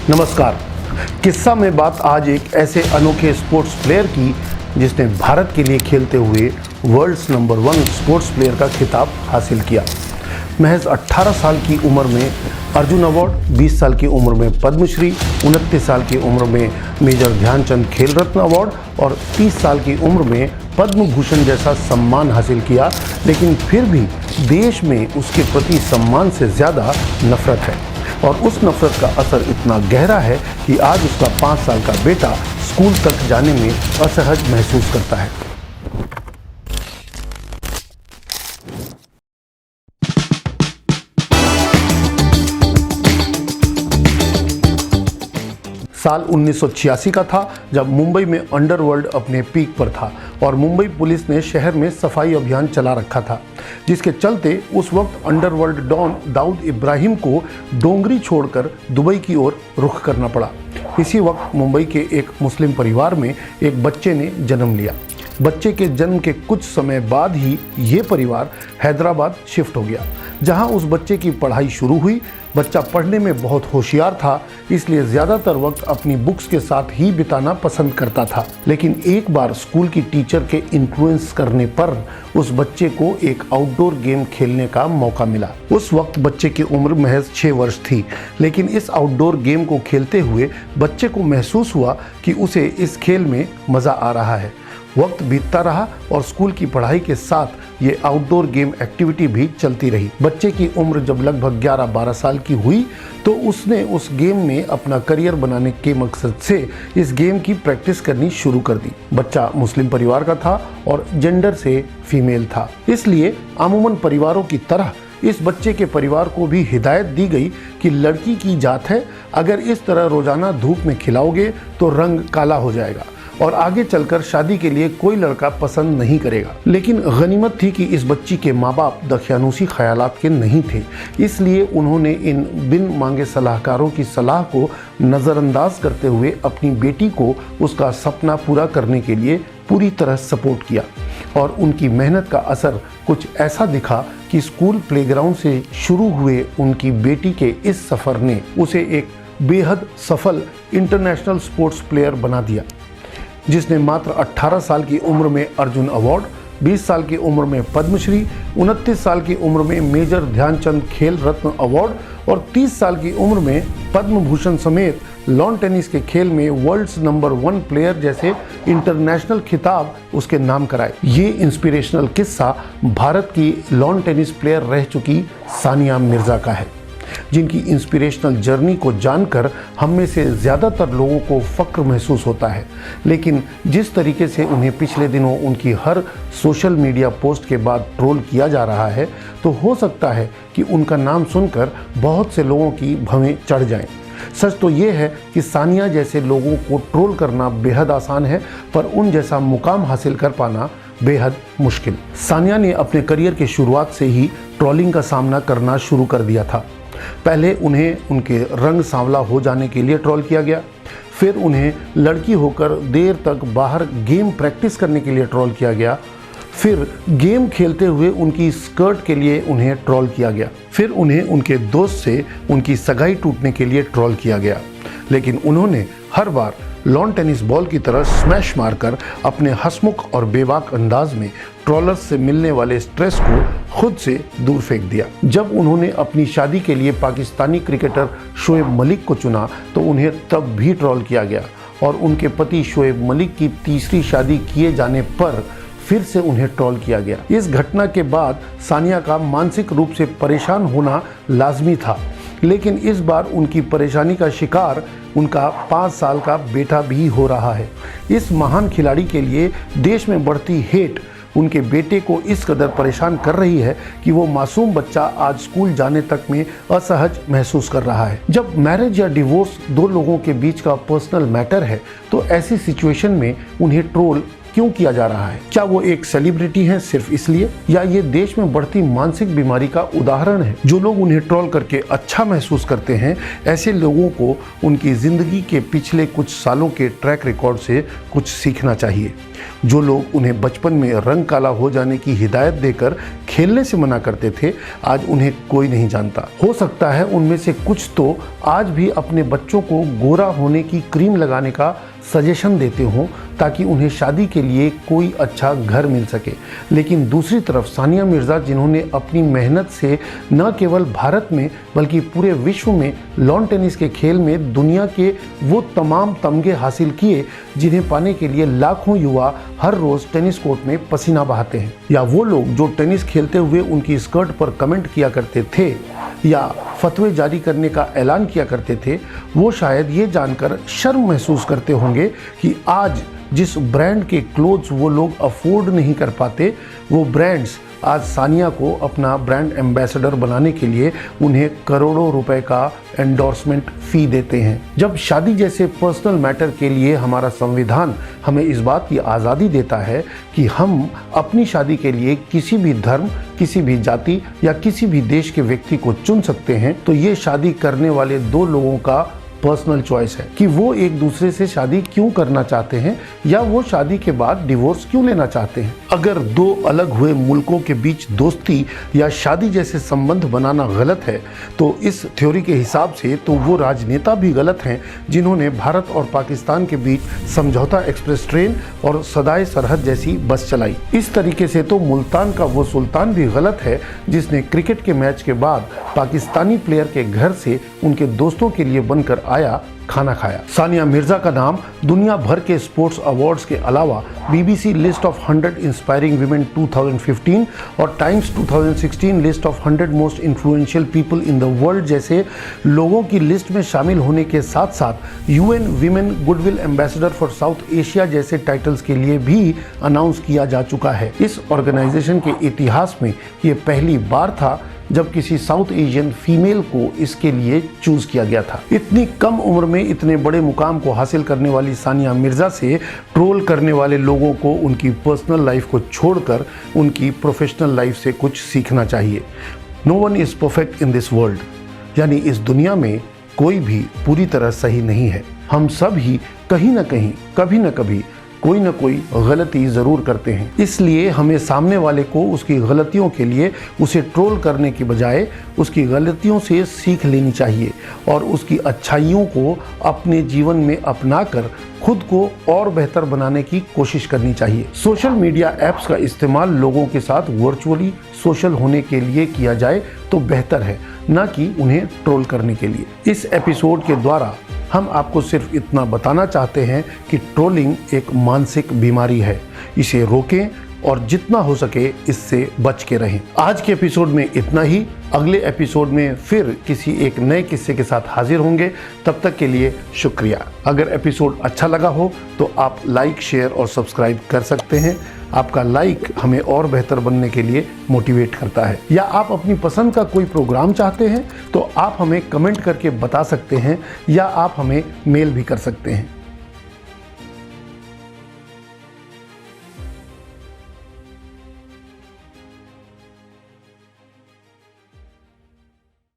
नमस्कार। किस्सा में बात आज एक ऐसे अनोखे स्पोर्ट्स प्लेयर की जिसने भारत के लिए खेलते हुए वर्ल्ड्स नंबर 1 स्पोर्ट्स प्लेयर का खिताब हासिल किया। महज 18 साल की उम्र में अर्जुन अवार्ड, 20 साल की उम्र में पद्मश्री, 29 साल की उम्र में मेजर ध्यानचंद खेल रत्न अवार्ड और 30 साल की उम्र में पद्म भूषण जैसा सम्मान हासिल किया। लेकिन फिर भी देश में उसके प्रति सम्मान से ज़्यादा नफरत है और उस नफरत का असर इतना गहरा है कि आज उसका 5 साल का बेटा स्कूल तक जाने में असहज महसूस करता है। साल 1986 का था जब मुंबई में अंडरवर्ल्ड अपने पीक पर था और मुंबई पुलिस ने शहर में सफाई अभियान चला रखा था, जिसके चलते उस वक्त अंडरवर्ल्ड डॉन दाऊद इब्राहिम को डोंगरी छोड़कर दुबई की ओर रुख करना पड़ा। इसी वक्त मुंबई के एक मुस्लिम परिवार में एक बच्चे ने जन्म लिया। बच्चे के जन्म के कुछ समय बाद ही ये परिवार हैदराबाद शिफ्ट हो गया, जहां उस बच्चे की पढ़ाई शुरू हुई। बच्चा पढ़ने में बहुत होशियार था, इसलिए ज़्यादातर वक्त अपनी बुक्स के साथ ही बिताना पसंद करता था। लेकिन एक बार स्कूल की टीचर के इन्फ्लुएंस करने पर उस बच्चे को एक आउटडोर गेम खेलने का मौका मिला। उस वक्त बच्चे की उम्र महज 6 वर्ष थी, लेकिन इस आउटडोर गेम को खेलते हुए बच्चे को महसूस हुआ कि उसे इस खेल में मज़ा आ रहा है। वक्त बीतता रहा और स्कूल की पढ़ाई के साथ ये आउटडोर गेम एक्टिविटी भी चलती रही। बच्चे की उम्र जब लगभग 11-12 साल की हुई तो उसने उस गेम में अपना करियर बनाने के मकसद से इस गेम की प्रैक्टिस करनी शुरू कर दी। बच्चा मुस्लिम परिवार का था और जेंडर से फीमेल था, इसलिए अमूमन परिवारों की तरह इस बच्चे के परिवार को भी हिदायत दी गई कि लड़की की जात है, अगर इस तरह रोजाना धूप में खिलाओगे तो रंग काला हो जाएगा और आगे चलकर शादी के लिए कोई लड़का पसंद नहीं करेगा। लेकिन गनीमत थी कि इस बच्ची के माँ बाप दख्यानूसी ख्यालात के नहीं थे, इसलिए उन्होंने इन बिन मांगे सलाहकारों की सलाह को नज़रअंदाज करते हुए अपनी बेटी को उसका सपना पूरा करने के लिए पूरी तरह सपोर्ट किया। और उनकी मेहनत का असर कुछ ऐसा दिखा कि स्कूल प्लेग्राउंड से शुरू हुए उनकी बेटी के इस सफ़र ने उसे एक बेहद सफल इंटरनेशनल स्पोर्ट्स प्लेयर बना दिया, जिसने मात्र 18 साल की उम्र में अर्जुन अवार्ड, 20 साल की उम्र में पद्मश्री, 29 साल की उम्र में मेजर ध्यानचंद खेल रत्न अवार्ड और 30 साल की उम्र में पद्म भूषण समेत लॉन टेनिस के खेल में वर्ल्ड्स नंबर 1 प्लेयर जैसे इंटरनेशनल खिताब उसके नाम कराए। ये इंस्पिरेशनल किस्सा भारत की लॉन टेनिस प्लेयर रह चुकी सानिया मिर्ज़ा का है, जिनकी इंस्पिरेशनल जर्नी को जानकर हम में से ज़्यादातर लोगों को फ़क्र महसूस होता है। लेकिन जिस तरीके से उन्हें पिछले दिनों उनकी हर सोशल मीडिया पोस्ट के बाद ट्रोल किया जा रहा है, तो हो सकता है कि उनका नाम सुनकर बहुत से लोगों की भवें चढ़ जाएं। सच तो ये है कि सानिया जैसे लोगों को ट्रोल करना बेहद आसान है, पर उन जैसा मुकाम हासिल कर पाना बेहद मुश्किल। सानिया ने अपने करियर की शुरुआत से ही ट्रोलिंग का सामना करना शुरू कर दिया था। पहले उन्हें उनके रंग सांवला हो जाने के लिए ट्रोल किया गया, फिर उन्हें लड़की होकर देर तक बाहर गेम प्रैक्टिस करने के लिए ट्रोल किया गया, फिर गेम खेलते हुए उनकी स्कर्ट के लिए उन्हें ट्रोल किया गया, फिर उन्हें उनके दोस्त से उनकी सगाई टूटने के लिए ट्रोल किया गया। लेकिन उन्होंने हर बार लॉन टेनिस बॉल की तरह स्मैश मारकर अपने हंसमुख और बेबाक अंदाज में ट्रोलर्स से मिलने वाले स्ट्रेस को खुद से दूर फेंक दिया। जब उन्होंने अपनी शादी के लिए पाकिस्तानी क्रिकेटर शोएब मलिक को चुना तो उन्हें तब भी ट्रोल किया गया और उनके पति शोएब मलिक की तीसरी शादी किए जाने पर फिर से उन्हें ट्रोल किया गया। इस घटना के बाद सानिया का मानसिक रूप से परेशान होना लाजमी था, लेकिन इस बार उनकी परेशानी का शिकार उनका 5 साल का बेटा भी हो रहा है। इस महान खिलाड़ी के लिए देश में बढ़ती हेट उनके बेटे को इस कदर परेशान कर रही है कि वो मासूम बच्चा आज स्कूल जाने तक में असहज महसूस कर रहा है। जब मैरिज या डिवोर्स 2 लोगों के बीच का पर्सनल मैटर है, तो ऐसी सिचुएशन में उन्हें ट्रोल क्यों किया जा रहा है? क्या वो एक सेलिब्रिटी हैं सिर्फ इसलिए, या ये देश में बढ़ती मानसिक बीमारी का उदाहरण है? जो लोग उन्हें ट्रोल करके अच्छा महसूस करते हैं, ऐसे लोगों को उनकी जिंदगी के पिछले कुछ सालों के ट्रैक रिकॉर्ड से कुछ सीखना चाहिए। जो लोग उन्हें बचपन में रंग काला हो जाने की हिदायत देकर खेलने से मना करते थे, आज उन्हें कोई नहीं जानता। हो सकता है उनमें से कुछ तो आज भी अपने बच्चों को गोरा होने की क्रीम लगाने का सजेशन देते हों ताकि उन्हें शादी के लिए कोई अच्छा घर मिल सके। लेकिन दूसरी तरफ सानिया मिर्ज़ा, जिन्होंने अपनी मेहनत से न केवल भारत में बल्कि पूरे विश्व में लॉन टेनिस के खेल में दुनिया के वो तमाम तमगे हासिल किए जिन्हें पाने के लिए लाखों युवा हर रोज़ टेनिस कोर्ट में पसीना बहाते हैं, या वो लोग जो टेनिस खेलते हुए उनकी स्कर्ट पर कमेंट किया करते थे या फतवे जारी करने का ऐलान किया करते थे, वो शायद ये जानकर शर्म महसूस करते होंगे कि आज जिस ब्रांड के क्लोथ्स वो लोग अफोर्ड नहीं कर पाते, वो ब्रांड्स आज सानिया को अपना ब्रांड एम्बेसडर बनाने के लिए उन्हें करोड़ों रुपए का एंडोर्समेंट फी देते हैं। जब शादी जैसे पर्सनल मैटर के लिए हमारा संविधान हमें इस बात की आज़ादी देता है कि हम अपनी शादी के लिए किसी भी धर्म, किसी भी जाति या किसी भी देश के व्यक्ति को चुन सकते हैं, तो ये शादी करने वाले दो लोगों का पर्सनल चॉइस है कि वो एक दूसरे से शादी क्यों करना चाहते हैं या वो शादी के बाद डिवोर्स क्यों लेना चाहते हैं। अगर दो अलग हुए मुल्कों के बीच दोस्ती या शादी जैसे संबंध बनाना गलत है, तो इस थ्योरी के हिसाब से तो वो राजनेता भी गलत हैं जिन्होंने भारत और पाकिस्तान के बीच समझौता एक्सप्रेस ट्रेन और सदाए सरहद जैसी बस चलाई। इस तरीके से तो मुल्तान का वो सुल्तान भी गलत है जिसने क्रिकेट के मैच के बाद पाकिस्तानी प्लेयर के घर से उनके दोस्तों के लिए बनकर आया, खाना खाया। सानिया मिर्ज़ा का नाम दुनिया भर के स्पोर्ट्स अवार्ड्स के अलावा BBC list of 100 inspiring women 2015 और times 2016 list of 100 most influential people in the world जैसे लोगों की लिस्ट में शामिल होने के साथ साथ UN women goodwill ambassador for south Asia जैसे टाइटल्स के लिए भी अनाउंस किया जा चुका है। इस ऑर्गेनाइजेशन के इतिहास में ये पहली बार था जब किसी साउथ एशियन फीमेल को इसके लिए चूज किया गया था। इतनी कम उम्र में इतने बड़े मुकाम को हासिल करने वाली सानिया मिर्ज़ा से ट्रोल करने वाले लोगों को उनकी पर्सनल लाइफ को छोड़कर उनकी प्रोफेशनल लाइफ से कुछ सीखना चाहिए। No one is perfect in this world, यानी इस दुनिया में कोई भी पूरी तरह सही नहीं है। हम सब ही कहीं ना कहीं, कभी ना कभी कोई ना कोई गलती ज़रूर करते हैं। इसलिए हमें सामने वाले को उसकी गलतियों के लिए उसे ट्रोल करने की बजाय उसकी गलतियों से सीख लेनी चाहिए और उसकी अच्छाइयों को अपने जीवन में अपनाकर खुद को और बेहतर बनाने की कोशिश करनी चाहिए। सोशल मीडिया ऐप्स का इस्तेमाल लोगों के साथ वर्चुअली सोशल होने के लिए किया जाए तो बेहतर है, ना कि उन्हें ट्रोल करने के लिए। इस एपिसोड के द्वारा हम आपको सिर्फ इतना बताना चाहते हैं कि ट्रोलिंग एक मानसिक बीमारी है, इसे रोकें और जितना हो सके इससे बच के रहें। आज के एपिसोड में इतना ही। अगले एपिसोड में फिर किसी एक नए किस्से के साथ हाजिर होंगे। तब तक के लिए शुक्रिया। अगर एपिसोड अच्छा लगा हो तो आप लाइक, शेयर और सब्सक्राइब कर सकते हैं। आपका लाइक हमें और बेहतर बनने के लिए मोटिवेट करता है। या आप अपनी पसंद का कोई प्रोग्राम चाहते हैं तो आप हमें कमेंट करके बता सकते हैं या आप हमें मेल भी कर सकते हैं।